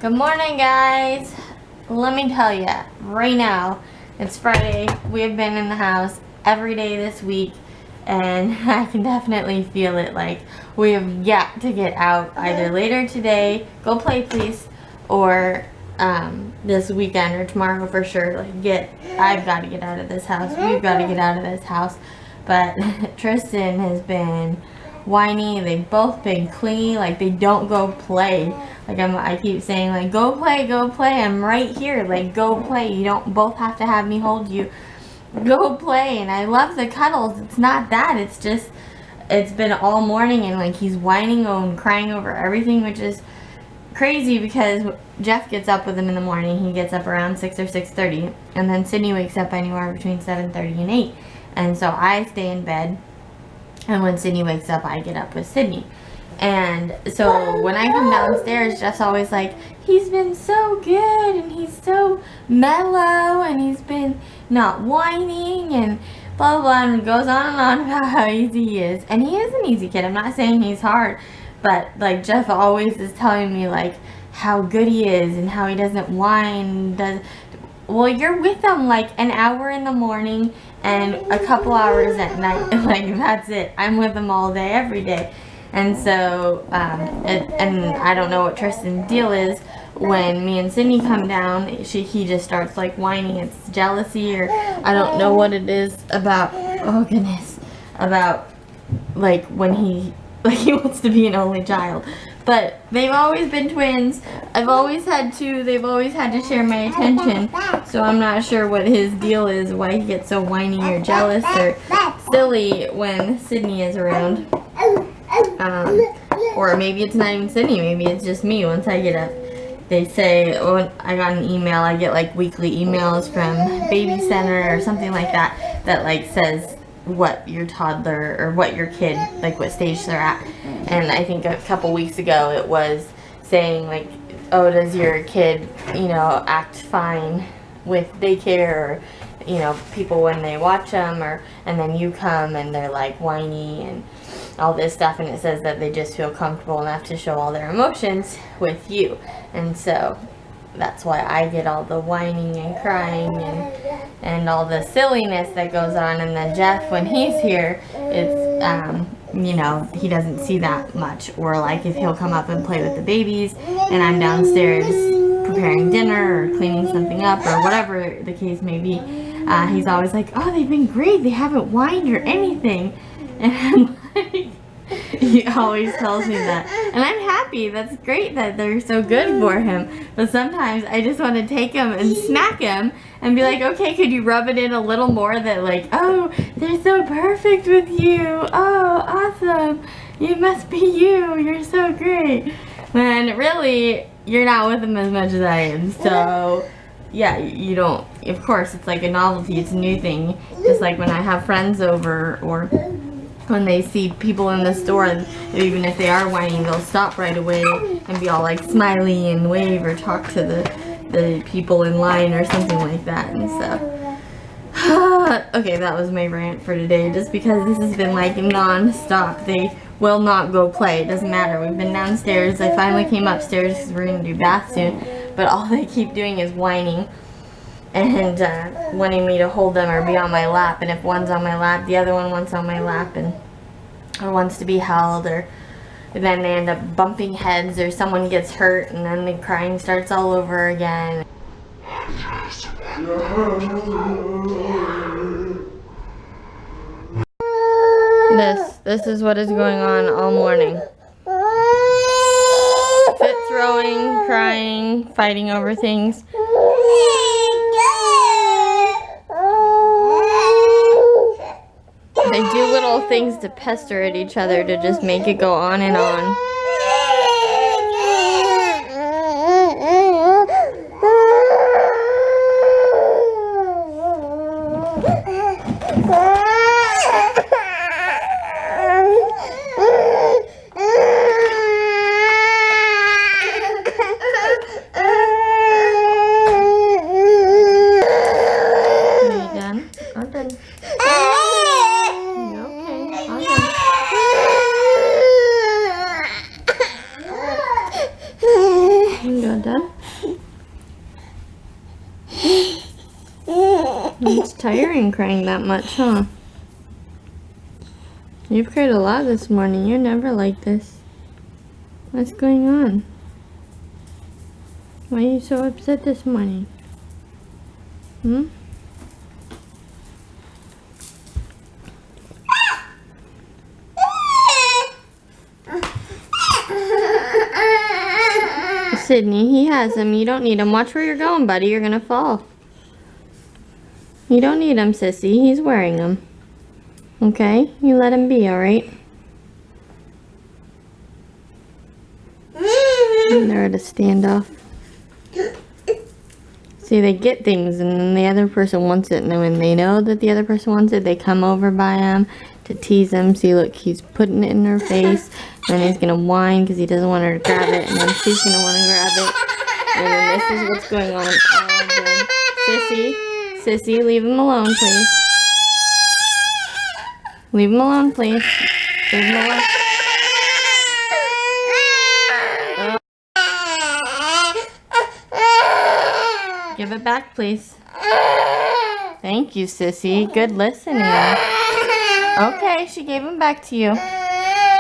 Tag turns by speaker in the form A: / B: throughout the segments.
A: Good morning, guys. Let me tell you, right now, it's Friday. We have been in the house every day this week, and I can definitely feel it. Like, we have got to get out either later today, go play please, or this weekend or tomorrow for sure. Like, I've got to get out of this house. We've got to get out of this house. But Tristan has been whiny. They've both been clingy. Like, they don't go play. Like, I keep saying, like, go play, I'm right here, like, go play, you don't both have to have me hold you, go play. And I love the cuddles. It's not that, it's just, it's been all morning, and like, he's whining and crying over everything, which is crazy because Jeff gets up with him in the morning. He gets up around 6 or 6:30, and then Sydney wakes up anywhere between 7:30 and 8, and so I stay in bed, and when Sydney wakes up, I get up with Sydney. And so when I come downstairs, Jeff's always like, he's been so good, and he's so mellow, and he's been not whining, and blah, blah, and goes on and on about how easy he is. And he is an easy kid. I'm not saying he's hard, but like, Jeff always is telling me like how good he is and how he doesn't whine. Well, you're with him like an hour in the morning and a couple hours at night. Like, that's it. I'm with him all day, every day. And so, and I don't know what Tristan's deal is. When me and Sydney come down, he just starts like whining. It's jealousy, or I don't know what it is about. Oh goodness, about like when he wants to be an only child. But they've always been twins. I've always had two. They've always had to share my attention. So I'm not sure what his deal is, why he gets so whiny or jealous or silly when Sydney is around. Or maybe it's not even Sydney, maybe it's just me once I get up. They say, oh, I got an email, I get like weekly emails from Baby Center or something like that, that like says what your toddler or what your kid, like what stage they're at. And I think a couple weeks ago it was saying like, oh, does your kid, act fine with daycare, or, people when they watch them, and then you come and they're like whiny and all this stuff, and it says that they just feel comfortable enough to show all their emotions with you. And so that's why I get all the whining and crying and all the silliness that goes on. And then Jeff, when he's here, it's he doesn't see that much. Or like if he'll come up and play with the babies and I'm downstairs preparing dinner or cleaning something up or whatever the case may be, he's always like, oh, they've been great, they haven't whined or anything. And I'm like, he always tells me that, and I'm happy. That's great that they're so good for him. But sometimes I just want to take him and smack him and be like, okay, could you rub it in a little more, that like, oh, they're so perfect with you, oh, awesome, you must be you're so great, when really you're not with him as much as I am. So yeah, you don't, of course, it's like a novelty, it's a new thing. Just like when I have friends over, or when they see people in the store, and even if they are whining, they'll stop right away and be all like smiley and wave or talk to the people in line or something like that. And so okay, that was my rant for today, just because this has been like non-stop. They will not go play. It doesn't matter. We've been downstairs. I finally came upstairs because we're going to do bath soon, but all they keep doing is whining and wanting me to hold them or be on my lap. And if one's on my lap, the other one wants on my lap, or wants to be held, or then they end up bumping heads, or someone gets hurt, and then the crying starts all over again. This is what is going on all morning. Fit throwing, crying, fighting over things. They do little things to pester at each other to just make it go on and on. Are you done? I'm done. It's tiring crying that much, huh? You've cried a lot this morning. You're never like this. What's going on? Why are you so upset this morning? Hmm? Sydney, he has him. You don't need him. Watch where you're going, buddy. You're gonna fall. You don't need him, sissy. He's wearing them. Okay? You let him be, alright? They're at a standoff. See, they get things and then the other person wants it. And then when they know that the other person wants it, they come over by him to tease him. See, look, he's putting it in her face. And then he's going to whine because he doesn't want her to grab it. And then she's going to want to grab it. And then this is what's going on all day. Sissy, leave him alone, please. Leave him alone, please. Leave him alone. Give it back, please. Thank you, sissy. Good listening. Okay, she gave him back to you.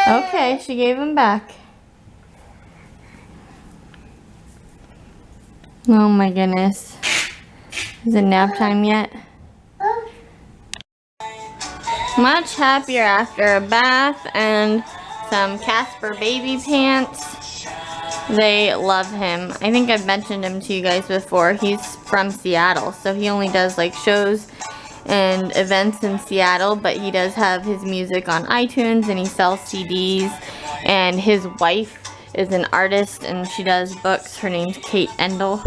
A: Okay, she gave him back. Oh my goodness. Is it nap time yet? Much happier after a bath and some CASPAR baby pants. They love him. I think I've mentioned him to you guys before. He's from Seattle, so he only does like shows and events in Seattle, but he does have his music on iTunes and he sells CDs. And his wife is an artist and she does books. Her name's Kate Endel.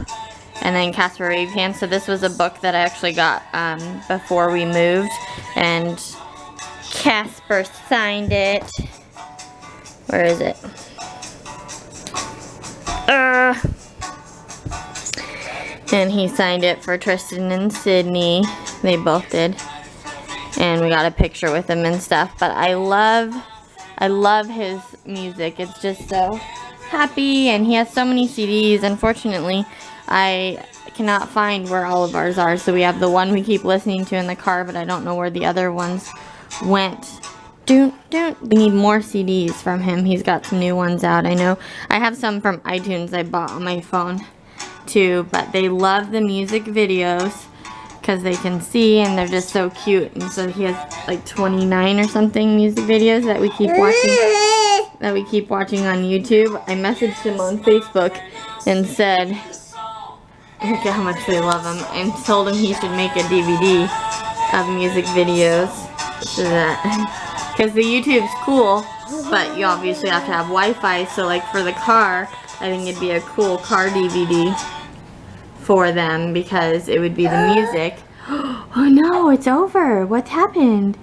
A: And then CASPAR Baby Pants. So this was a book that I actually got before we moved, and CASPAR signed it. Where is it? And he signed it for Tristan and Sydney. They both did. And we got a picture with him and stuff. But I love his music. It's just so happy, and he has so many CDs. Unfortunately, I cannot find where all of ours are. So we have the one we keep listening to in the car, but I don't know where the other ones went. We need more CDs from him. He's got some new ones out. I know I have some from iTunes I bought on my phone too, but they love the music videos because they can see and they're just so cute. And so he has like 29 or something music videos that we keep watching on YouTube. I messaged him on Facebook and said, look at how much they love him, and told him he should make a DVD of music videos so that, because the YouTube's cool, but you obviously have to have Wi-Fi. So like for the car, I think it'd be a cool car DVD for them because it would be the music. Oh no, it's over. What happened?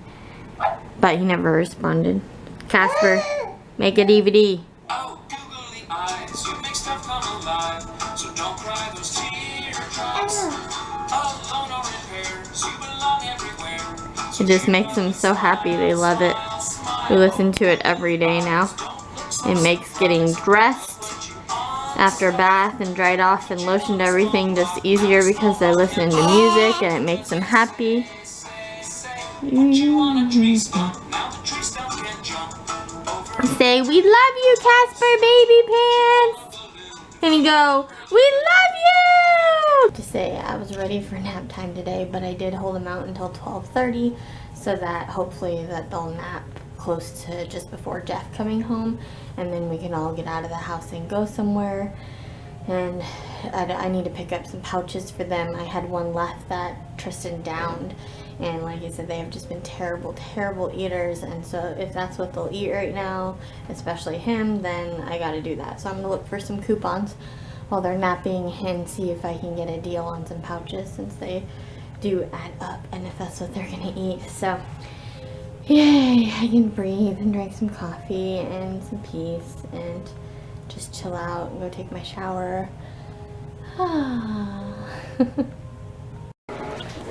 A: But he never responded. CASPAR, make a DVD. It just makes them so happy. They love it. We listen to it every day now. It makes getting dressed after a bath and dried off and lotioned everything just easier because they're listening to music and it makes them happy. Say, we love you, CASPAR Baby Pants. And you go, we love you! To say, I was ready for nap time today, but I did hold them out until 12:30 so that hopefully that they'll nap close to just before Jeff coming home, and then we can all get out of the house and go somewhere. And I need to pick up some pouches for them. I had one left that Tristan downed, and like I said, they have just been terrible eaters, and so if that's what they'll eat right now, especially him, then I gotta do that. So I'm gonna look for some coupons while they're napping and see if I can get a deal on some pouches, since they do add up, and if that's what they're gonna eat. So yay, I can breathe and drink some coffee and some peace and just chill out and go take my shower.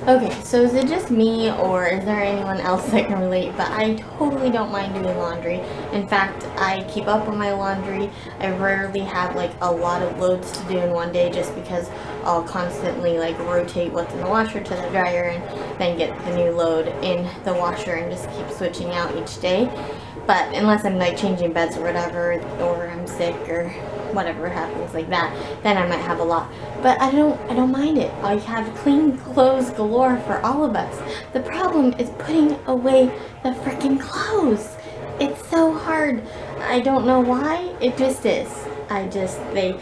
A: Okay, so is it just me or is there anyone else that can relate? But I totally don't mind doing laundry. In fact, I keep up on my laundry. I rarely have like a lot of loads to do in one day just because I'll constantly like rotate what's in the washer to the dryer and then get the new load in the washer and just keep switching out each day. But unless I'm like changing beds or whatever, or I'm sick or whatever happens like that, then I might have a lot. But I don't mind it. I have clean clothes galore for all of us. The problem is putting away the freaking clothes. It's so hard. I don't know why. It just is. They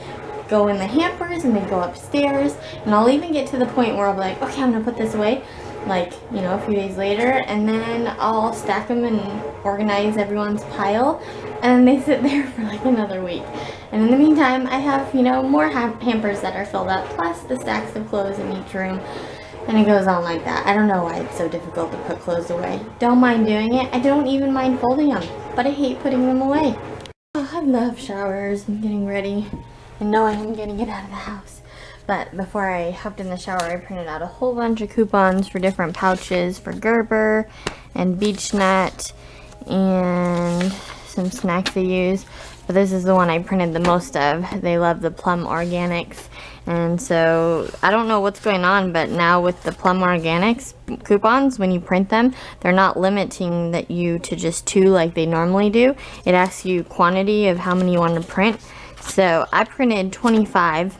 A: go in the hampers and they go upstairs, and I'll even get to the point where I'll be like, okay, I'm gonna put this away, like, you know, a few days later, and then I'll stack them and organize everyone's pile, and they sit there for like another week. And in the meantime, I have, you know, more hampers that are filled up, plus the stacks of clothes in each room, and it goes on like that. I don't know why it's so difficult to put clothes away. Don't mind doing it. I don't even mind folding them, but I hate putting them away. Oh, I love showers and getting ready and knowing I'm gonna get out of the house. But before I hopped in the shower, I printed out a whole bunch of coupons for different pouches for Gerber and Beach Nut and some snacks they use. But this is the one I printed the most of. They love the Plum Organics. And so I don't know what's going on, but now with the Plum Organics coupons, when you print them, they're not limiting that you to just 2 like they normally do. It asks you quantity of how many you want to print. So I printed 25,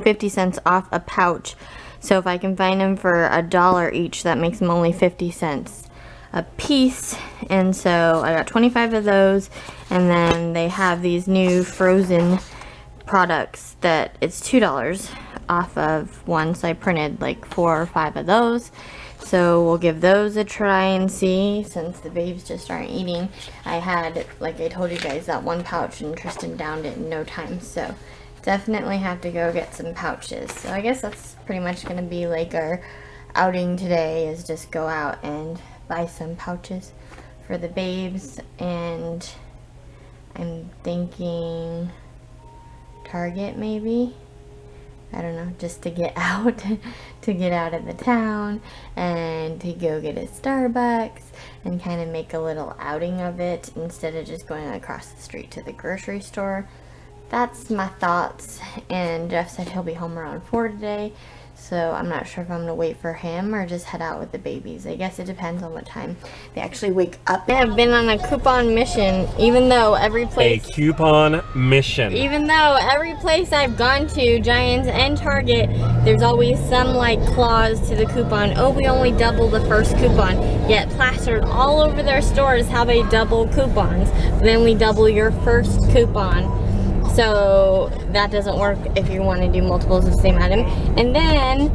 A: 50 cents off a pouch. So if I can find them for $1 each, that makes them only 50 cents a piece. And so I got 25 of those, and then they have these new frozen products that it's $2 off of one, so I printed like 4 or 5 of those. So we'll give those a try and see, since the babes just aren't eating. I had, like I told you guys, that one pouch and Tristan downed it in no time, so definitely have to go get some pouches. So I guess that's pretty much going to be like our outing today, is just go out and buy some pouches for the babes. And I'm thinking Target maybe, I don't know, just to get out to get out of the town and to go get a Starbucks and kind of make a little outing of it instead of just going across the street to the grocery store. That's my thoughts. And Jeff said he'll be home around 4 today, so I'm not sure if I'm gonna wait for him or just head out with the babies. I guess it depends on what time they actually wake up. I have been on a coupon mission, even though every place...
B: A coupon mission.
A: Even though every place I've gone to, Giants and Target, there's always some like clause to the coupon. Oh, we only double the first coupon. Yet plastered all over their stores how they double coupons. Then we double your first coupon. So that doesn't work if you want to do multiples of the same item. And then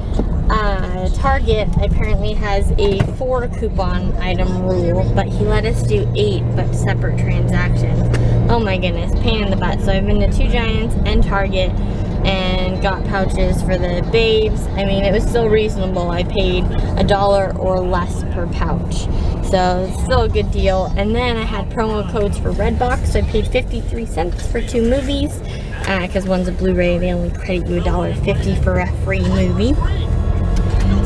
A: Target apparently has a 4 coupon item rule, but he let us do 8 but separate transactions. Oh my goodness, pain in the butt. So I've been to 2 Giants and Target and got pouches for the babes. I mean, it was still reasonable. I paid $1 or less per pouch, so it's still a good deal. And then I had promo codes for Redbox, so I paid 53 cents for 2 movies, because one's a Blu-ray. They only credit you $1.50 for a free movie.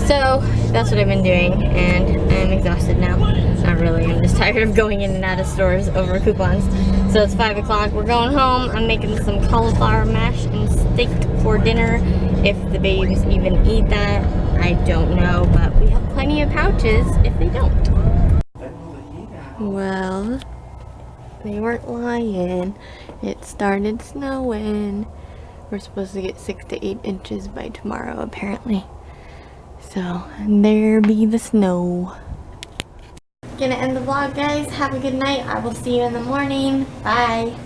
A: So that's what I've been doing, and I'm exhausted now. Not really, I'm just tired of going in and out of stores over coupons. So it's 5 o'clock, we're going home. I'm making some cauliflower mash and steak for dinner. If the babies even eat that, I don't know, but we have plenty of pouches if they don't. Well, they weren't lying. It started snowing. We're supposed to get 6 to 8 inches by tomorrow, apparently. So, there be the snow. Gonna end the vlog, guys. Have a good night. I will see you in the morning. Bye.